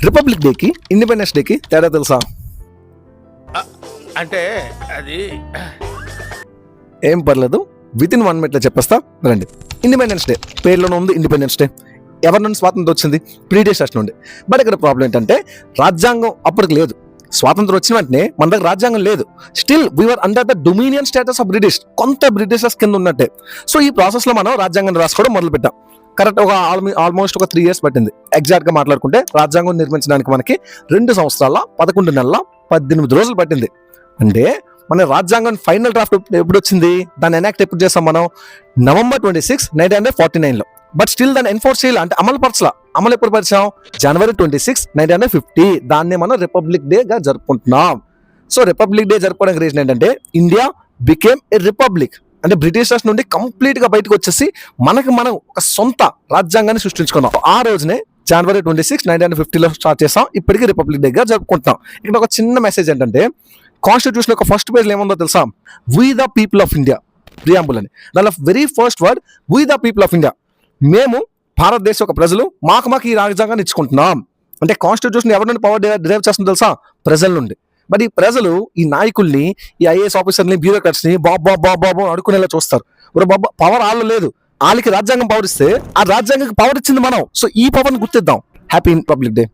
Republic డేకి independence డేకి తేడా తెలుసా? అంటే అది ఏం పర్లేదు, విత్ ఇన్ 1 minute చెప్పేస్తా రండి. ఇండిపెండెన్స్ డే పేర్లోనే ఉంది ఇండిపెండెన్స్ డే. ఎవరి నుండి స్వాతంత్రం వచ్చింది? బ్రిటిషర్స్ నుండి. బట్ ఇక్కడ ప్రాబ్లం ఏంటంటే రాజ్యాంగం అప్పటికి లేదు. స్వాతంత్రం వచ్చిన వెంటనే మన దగ్గర రాజ్యాంగం లేదు. Still we are under the dominion status of British, కొంత బ్రిటిషర్స్ కింద ఉన్నట్టే. సో ఈ ప్రాసెస్ లో మనం రాజ్యాంగం రాసుకోవడం మొదలు పెట్టాం. కరెక్ట్ ఒక ఆల్మోస్ట్ ఒక 3 years పట్టింది. ఎగ్జాక్ట్ గా మాట్లాడుకుంటే రాజ్యాంగం నిర్మించడానికి మనకి 2 సంవత్సరాల 11 నెలల 18 రోజులు పట్టింది. అంటే మన రాజ్యాంగం ఫైనల్ డ్రాఫ్ట్ ఎప్పుడు వచ్చింది, దాన్ని ఎనాక్ట్ ఎప్పుడు చేస్తాం మనం? November 26, 1949లో. బట్ స్టిల్ దాన్ని ఎన్ఫోర్స్ చేయాలి, అంటే అమలు ఎప్పుడు పరిచాం? January 26, 1950. దాన్ని మనం రిపబ్లిక్ డే గా జరుపుకుంటున్నాం. సో రిపబ్లిక్ డే జరుపుకోవడానికి రీజన్ ఏంటంటే ఇండియా బికేమ్ ఏ రిపబ్లిక్, అంటే బ్రిటిషర్స్ నుండి కంప్లీట్ గా బయటకు వచ్చేసి మనం ఒక సొంత రాజ్యాంగాన్ని సృష్టించుకున్నాం. ఆ రోజునే January 26, 1950లో స్టార్ట్ చేస్తాం. ఇప్పటికీ రిపబ్లిక్ డే గా జరుపుకుంటున్నాం. ఇక్కడ ఒక చిన్న మెసేజ్ ఏంటంటే కాన్స్టిట్యూషన్ యొక్క ఫస్ట్ పేజ్ ఏముందో తెలుసా? We the people of India, preamble అని. దానిలో very first word we the people of India. మేము భారతదేశ యొక్క ప్రజలు మాకు ఈ రాజ్యాంగాన్ని ఇచ్చుకుంటున్నాం. అంటే కాన్స్టిట్యూషన్ ఎవరి నుండి పవర్ డిరైవ్ చేస్తుందో తెలుసా? ప్రజల నుండి. మరి ఈ ప్రజలు ఈ నాయకుల్ని, ఈ ఐఏఎస్ ఆఫీసర్ని, బ్యూరోక్రాట్స్ ని బాబు అడుకునేలా చూస్తారు. పవర్ వాళ్ళు లేదు, వాళ్ళకి రాజ్యాంగం పవర్ ఇస్తే ఆ రాజ్యాంగం పవర్ ఇచ్చింది మనం. సో ఈ పవర్ని గుర్తిద్దాం. Happy republic day.